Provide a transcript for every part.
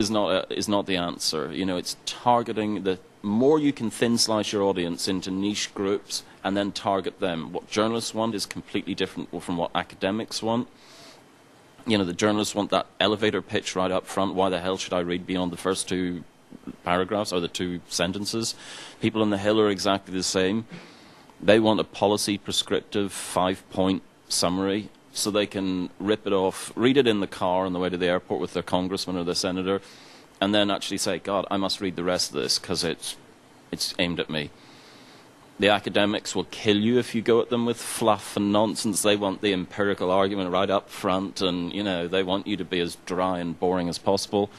is not the answer. You know, it's targeting. The more you can thin slice your audience into niche groups and then target them. What journalists want is completely different from what academics want. You know, the journalists want that elevator pitch right up front. Why the hell should I read beyond the first two paragraphs or the two sentences? People on the Hill are exactly the same. They want a policy prescriptive 5-point summary so they can rip it off, read it in the car on the way to the airport with their congressman or their senator, and then actually say, God, I must read the rest of this because it's aimed at me. The academics will kill you if you go at them with fluff and nonsense. They want the empirical argument right up front, and you know, they want you to be as dry and boring as possible.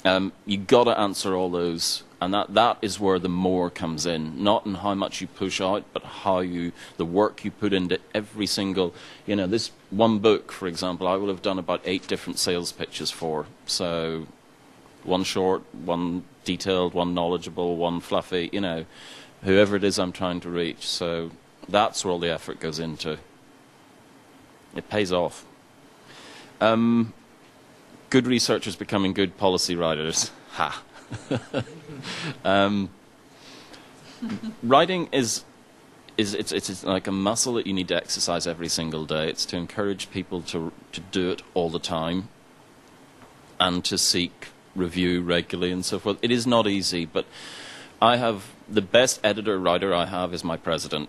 You've got to answer all those, and that is where the more comes in, not in how much you push out, but how the work you put into every single, you know, this one book, for example, I will have done about 8 different sales pitches for. So one short, one detailed, one knowledgeable, one fluffy, you know, whoever it is I'm trying to reach. So that's where all the effort goes into. It pays off. Good researchers becoming good policy writers. Ha! Writing is it's like a muscle that you need to exercise every single day. It's to encourage people to do it all the time and to seek review regularly and so forth. It is not easy, but I have the best editor-writer I have is my president.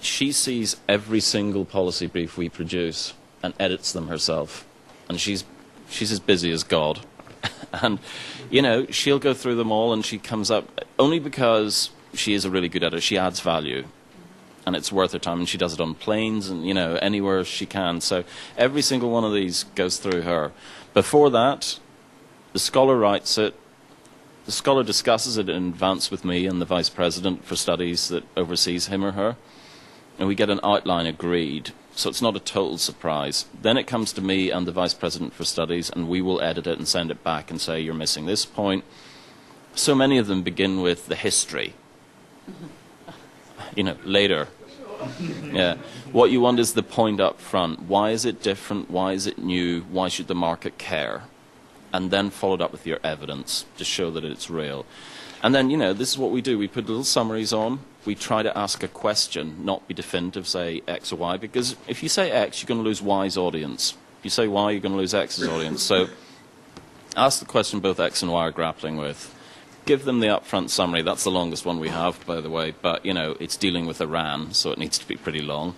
She sees every single policy brief we produce and edits them herself, and she's as busy as God. And, you know, she'll go through them all and she comes up, only because she is a really good editor, she adds value. And it's worth her time, and she does it on planes and, you know, anywhere she can. So every single one of these goes through her. Before that, the scholar writes it, the scholar discusses it in advance with me and the vice president for studies that oversees him or her, and we get an outline agreed. So it's not a total surprise. Then it comes to me and the Vice President for Studies, and we will edit it and send it back and say, you're missing this point. So many of them begin with the history. You know, later. Yeah. What you want is the point up front. Why is it different? Why is it new? Why should the market care? And then followed up with your evidence to show that it's real. And then, you know, this is what we do. We put little summaries on. We try to ask a question, not be definitive, say X or Y, because if you say X, you're going to lose Y's audience. If you say Y, you're going to lose X's audience. So ask the question both X and Y are grappling with. Give them the upfront summary. That's the longest one we have, by the way, but, you know, it's dealing with Iran, so it needs to be pretty long.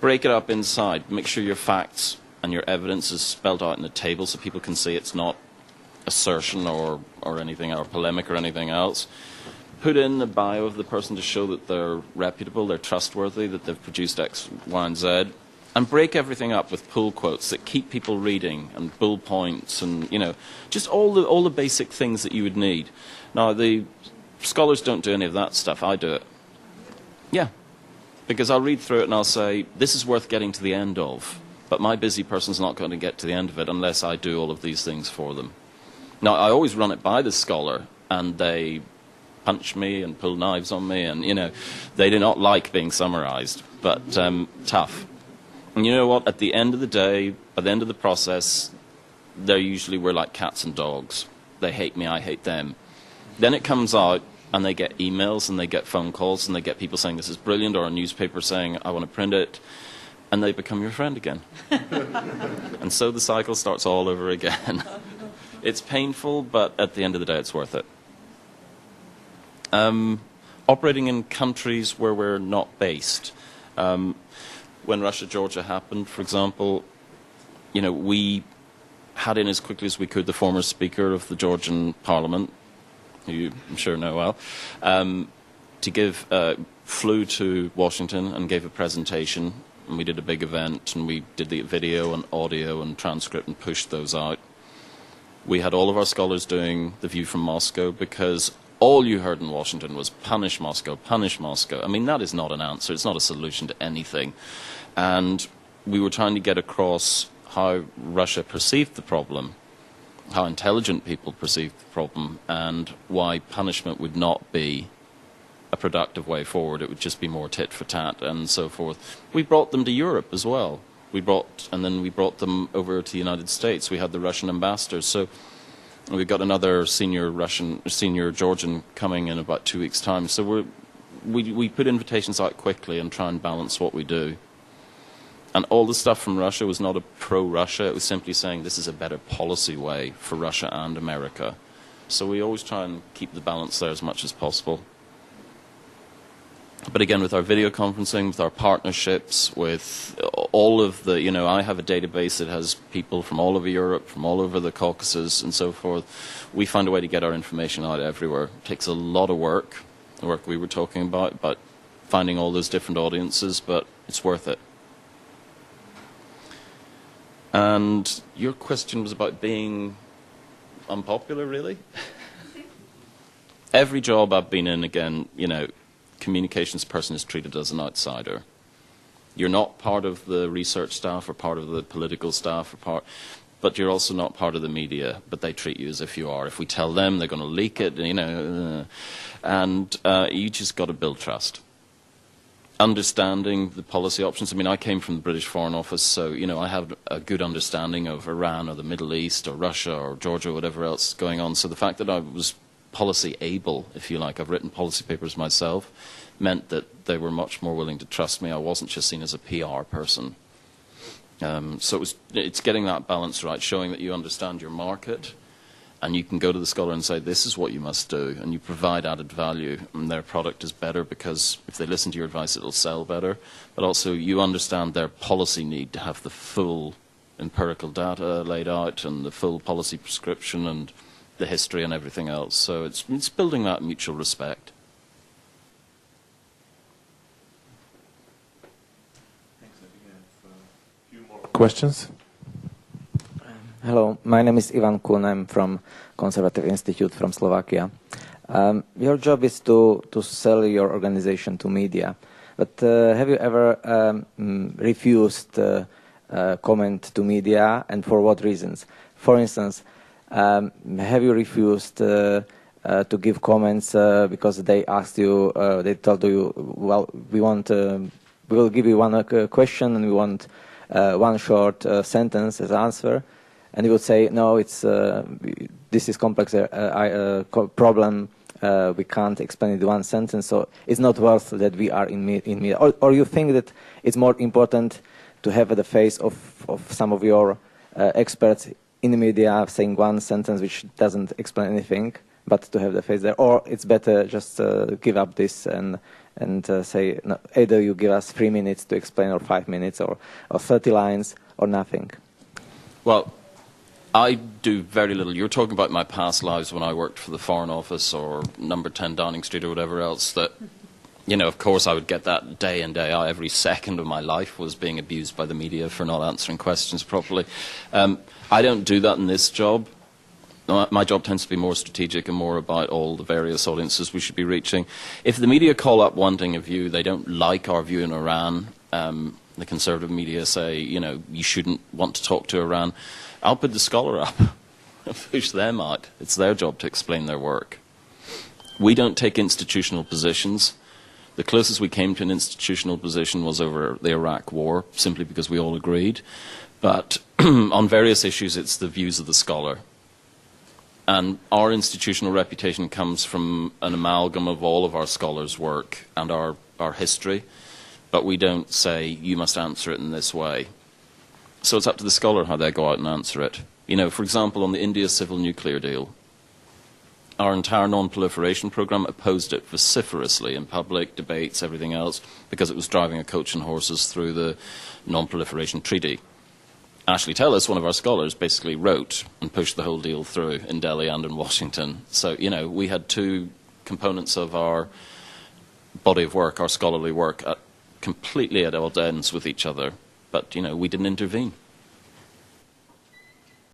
Break it up inside. Make sure your facts and your evidence is spelled out in the table so people can see it's not assertion or anything, or polemic or anything else. Put in the bio of the person to show that they're reputable, they're trustworthy, that they've produced X, Y, and Z, and break everything up with pull quotes that keep people reading, and bull points, and, you know, just all the basic things that you would need. Now, the scholars don't do any of that stuff. I do it. Yeah, because I'll read through it and I'll say, this is worth getting to the end of, but my busy person's not going to get to the end of it unless I do all of these things for them. Now, I always run it by the scholar, and they punch me and pull knives on me, and, you know, they do not like being summarized, but tough. And you know what? At the end of the day, by the end of the process, we're like cats and dogs. They hate me, I hate them. Then it comes out, and they get emails, and they get phone calls, and they get people saying this is brilliant, or a newspaper saying, I want to print it, and they become your friend again. And so the cycle starts all over again. It's painful, but at the end of the day, it's worth it. Operating in countries where we're not based. When Russia-Georgia happened, for example, you know, we had in as quickly as we could the former Speaker of the Georgian Parliament, who you I'm sure know well, flew to Washington and gave a presentation, and we did a big event, and we did the video and audio and transcript and pushed those out. We had all of our scholars doing The View from Moscow, because all you heard in Washington was punish Moscow, punish Moscow. I mean, that is not an answer. It's not a solution to anything. And we were trying to get across how Russia perceived the problem, how intelligent people perceived the problem, and why punishment would not be a productive way forward. It would just be more tit for tat and so forth. We brought them to Europe as well. And then we brought them over to the United States. We had the Russian ambassadors. So And we've got another senior Georgian coming in about 2 weeks' time. So we put invitations out quickly and try and balance what we do. And all the stuff from Russia was not a pro-Russia. It was simply saying this is a better policy way for Russia and America. So we always try and keep the balance there as much as possible. But again, with our video conferencing, with our partnerships, with all of the, I have a database that has people from all over Europe, from all over the Caucasus and so forth. We find a way to get our information out everywhere. It takes a lot of work, the work we were talking about finding all those different audiences, but it's worth it. And your question was about being unpopular, really? Every job I've been in, again, communications person is treated as an outsider. You're not part of the research staff or part of the political staff, but you're also not part of the media, but they treat you as if you are. If we tell them, they're going to leak it, and you just got to build trust. Understanding the policy options. I mean, I came from the British Foreign Office, so, I have a good understanding of Iran or the Middle East or Russia or Georgia or whatever else is going on. So the fact that I was policy able, if you like, I've written policy papers myself, meant that they were much more willing to trust me. I wasn't just seen as a PR person. So it's getting that balance right, showing that you understand your market, and you can go to the scholar and say, this is what you must do, and you provide added value, and their product is better because if they listen to your advice, it'll sell better. But also you understand their policy need to have the full empirical data laid out and the full policy prescription and the history and everything else. So it's building that mutual respect. Thanks. I think I have a few more questions. Hello, my name is Ivan Kun. I'm from Conservative Institute from Slovakia. Your job is to sell your organization to media, but have you ever refused comment to media, and for what reasons? For instance, have you refused to give comments because they asked you, they told you, well, we will give you one question and we want one short sentence as answer, and you would say, no, this is complex problem, we can't explain it in one sentence, so it's not worth that we are in media. Or you think that it's more important to have the face of some of your experts in the media saying one sentence which doesn't explain anything, but to have the face there, or it's better just give up this and say, no, either you give us 3 minutes to explain, or 5 minutes, or 30 lines, or nothing. Well, I do very little. You're talking about my past lives when I worked for the Foreign Office or number 10 Downing Street or whatever else that, of course I would get that day in, day out. Every second of my life was being abused by the media for not answering questions properly. I don't do that in this job. My job tends to be more strategic and more about all the various audiences we should be reaching. If the media call up wanting a view, they don't like our view in Iran, the conservative media say, you shouldn't want to talk to Iran, I'll put the scholar up and push them out. It's their job to explain their work. We don't take institutional positions. The closest we came to an institutional position was over the Iraq war, simply because we all agreed. But on various issues, it's the views of the scholar. And our institutional reputation comes from an amalgam of all of our scholars' work and our history. But we don't say, you must answer it in this way. So it's up to the scholar how they go out and answer it. For example, on the India civil nuclear deal, our entire non-proliferation program opposed it vociferously in public, debates, everything else, because it was driving a coach and horses through the non-proliferation treaty. Ashley Tellis, one of our scholars, basically wrote and pushed the whole deal through in Delhi and in Washington. So, we had two components of our body of work, our scholarly work, completely at odd ends with each other. But, we didn't intervene.